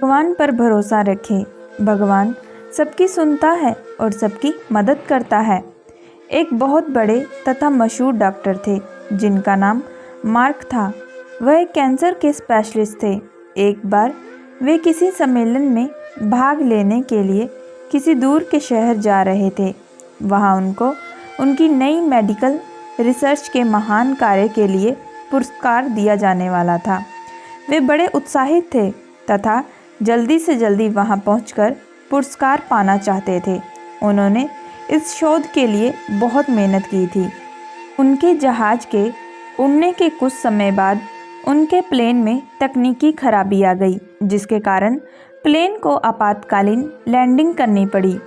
भगवान पर भरोसा रखें। भगवान सबकी सुनता है और सबकी मदद करता है। एक बहुत बड़े तथा मशहूर डॉक्टर थे जिनका नाम मार्क था। वह कैंसर के स्पेशलिस्ट थे। एक बार वे किसी सम्मेलन में भाग लेने के लिए किसी दूर के शहर जा रहे थे। वहाँ उनको उनकी नई मेडिकल रिसर्च के महान कार्य के लिए पुरस्कार दिया जाने वाला था। वे बड़े उत्साहित थे तथा जल्दी से जल्दी वहां पहुंचकर पुरस्कार पाना चाहते थे। उन्होंने इस शोध के लिए बहुत मेहनत की थी। उनके जहाज के उड़ने के कुछ समय बाद उनके प्लेन में तकनीकी खराबी आ गई, जिसके कारण प्लेन को आपातकालीन लैंडिंग करनी पड़ी।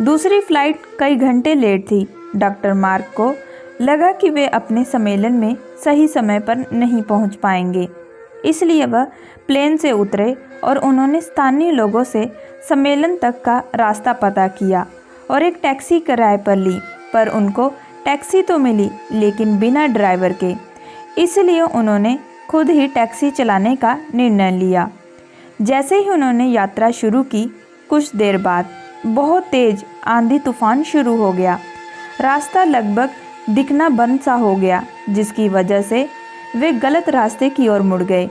दूसरी फ्लाइट कई घंटे लेट थी। डॉक्टर मार्क को लगा कि वे अपने सम्मेलन में सही समय पर नहीं पहुंच पाएंगे, इसलिए वह प्लेन से उतरे और उन्होंने स्थानीय लोगों से सम्मेलन तक का रास्ता पता किया और एक टैक्सी किराए पर ली। पर उनको टैक्सी तो मिली लेकिन बिना ड्राइवर के, इसलिए उन्होंने खुद ही टैक्सी चलाने का निर्णय लिया। जैसे ही उन्होंने यात्रा शुरू की, कुछ देर बाद बहुत तेज आंधी तूफान शुरू हो गया। रास्ता लगभग दिखना बंद सा हो गया, जिसकी वजह से वे गलत रास्ते की ओर मुड़ गए।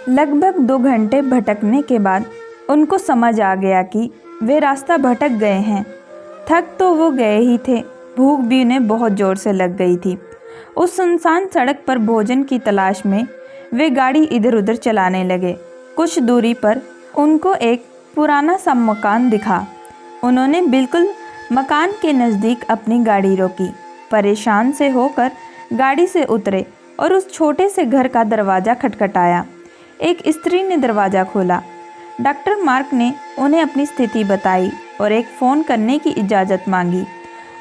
लगभग 2 घंटे भटकने के बाद उनको समझ आ गया कि वे रास्ता भटक गए हैं। थक तो वो गए ही थे, भूख भी उन्हें बहुत ज़ोर से लग गई थी। उस सुनसान सड़क पर भोजन की तलाश में वे गाड़ी इधर उधर चलाने लगे। कुछ दूरी पर उनको एक पुराना सा मकान दिखा। उन्होंने बिल्कुल मकान के नज़दीक अपनी गाड़ी रोकी। परेशान से होकर गाड़ी से उतरे और उस छोटे से घर का दरवाज़ा खटखटाया। एक स्त्री ने दरवाज़ा खोला। डॉक्टर मार्क ने उन्हें अपनी स्थिति बताई और एक फ़ोन करने की इजाज़त मांगी।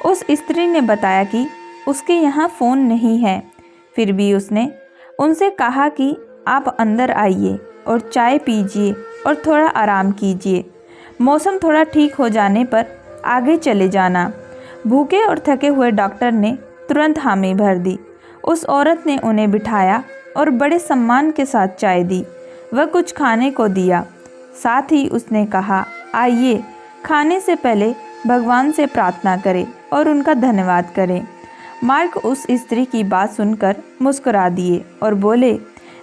उस स्त्री ने बताया कि उसके यहाँ फ़ोन नहीं है। फिर भी उसने उनसे कहा कि आप अंदर आइए और चाय पीजिए और थोड़ा आराम कीजिए। मौसम थोड़ा ठीक हो जाने पर आगे चले जाना। भूखे और थके हुए डॉक्टर ने तुरंत हामी भर दी। उस औरत ने उन्हें बिठाया और बड़े सम्मान के साथ चाय दी। वह कुछ खाने को दिया। साथ ही उसने कहा, आइए, खाने से पहले भगवान से प्रार्थना करें और उनका धन्यवाद करें। मार्क उस स्त्री की बात सुनकर मुस्कुरा दिए और बोले,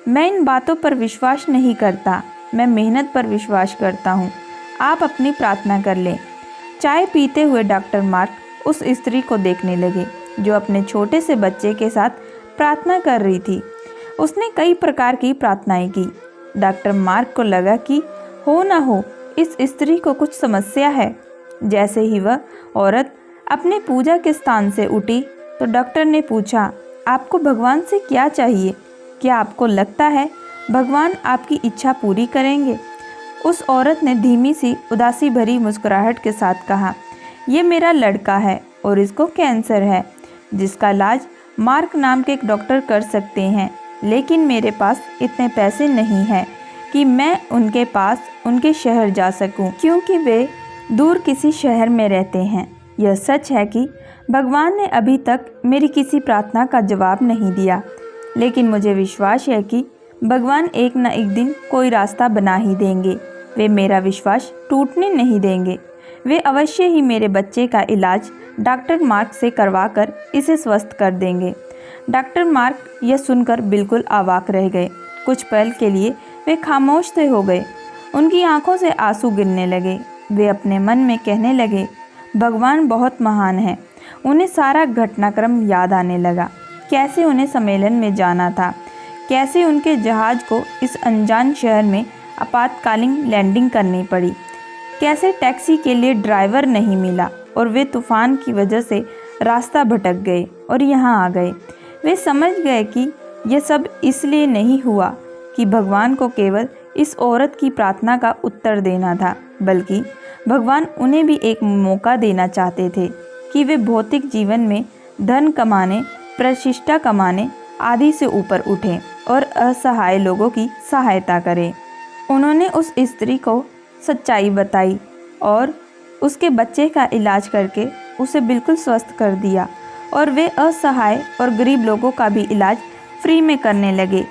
मैं इन बातों पर विश्वास नहीं करता, मैं मेहनत पर विश्वास करता हूँ। आप अपनी प्रार्थना कर लें। चाय पीते हुए डॉक्टर मार्क उस स्त्री को देखने लगे जो अपने छोटे से बच्चे के साथ प्रार्थना कर रही थी। उसने कई प्रकार की प्रार्थनाएं की। डॉक्टर मार्क को लगा कि हो ना हो इस स्त्री को कुछ समस्या है। जैसे ही वह औरत अपने पूजा के स्थान से उठी तो डॉक्टर ने पूछा, आपको भगवान से क्या चाहिए? क्या आपको लगता है भगवान आपकी इच्छा पूरी करेंगे? उस औरत ने धीमी सी उदासी भरी मुस्कुराहट के साथ कहा, ये मेरा लड़का है और इसको कैंसर है, जिसका इलाज मार्क नाम के एक डॉक्टर कर सकते हैं, लेकिन मेरे पास इतने पैसे नहीं हैं कि मैं उनके पास उनके शहर जा सकूं, क्योंकि वे दूर किसी शहर में रहते हैं। यह सच है कि भगवान ने अभी तक मेरी किसी प्रार्थना का जवाब नहीं दिया, लेकिन मुझे विश्वास है कि भगवान एक न एक दिन कोई रास्ता बना ही देंगे। वे मेरा विश्वास टूटने नहीं देंगे। वे अवश्य ही मेरे बच्चे का इलाज डॉक्टर मार्क से करवाकर इसे स्वस्थ कर देंगे। डॉक्टर मार्क यह सुनकर बिल्कुल अवाक रह गए। कुछ पल के लिए वे खामोश से हो गए। उनकी आंखों से आंसू गिरने लगे। वे अपने मन में कहने लगे, भगवान बहुत महान है। उन्हें सारा घटनाक्रम याद आने लगा। कैसे उन्हें सम्मेलन में जाना था, कैसे उनके जहाज को इस अनजान शहर में आपातकालीन लैंडिंग करनी पड़ी, कैसे टैक्सी के लिए ड्राइवर नहीं मिला और वे तूफान की वजह से रास्ता भटक गए और यहाँ आ गए। वे समझ गए कि यह सब इसलिए नहीं हुआ कि भगवान को केवल इस औरत की प्रार्थना का उत्तर देना था, बल्कि भगवान उन्हें भी एक मौका देना चाहते थे कि वे भौतिक जीवन में धन कमाने, प्रतिष्ठा कमाने आदि से ऊपर उठें और असहाय लोगों की सहायता करें। उन्होंने उस स्त्री को सच्चाई बताई और उसके बच्चे का इलाज करके उसे बिल्कुल स्वस्थ कर दिया और वे असहाय और गरीब लोगों का भी इलाज फ्री में करने लगे।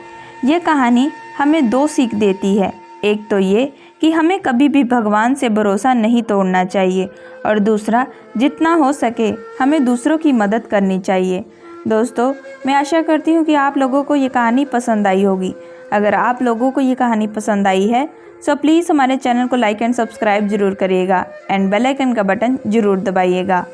ये कहानी हमें 2 सीख देती है। एक तो ये कि हमें कभी भी भगवान से भरोसा नहीं तोड़ना चाहिए और दूसरा, जितना हो सके हमें दूसरों की मदद करनी चाहिए। दोस्तों, मैं आशा करती हूँ कि आप लोगों को ये कहानी पसंद आई होगी। अगर आप लोगों को ये कहानी पसंद आई है तो प्लीज़ हमारे चैनल को लाइक एंड सब्सक्राइब ज़रूर करिएगा एंड बेल आइकन का बटन ज़रूर दबाइएगा।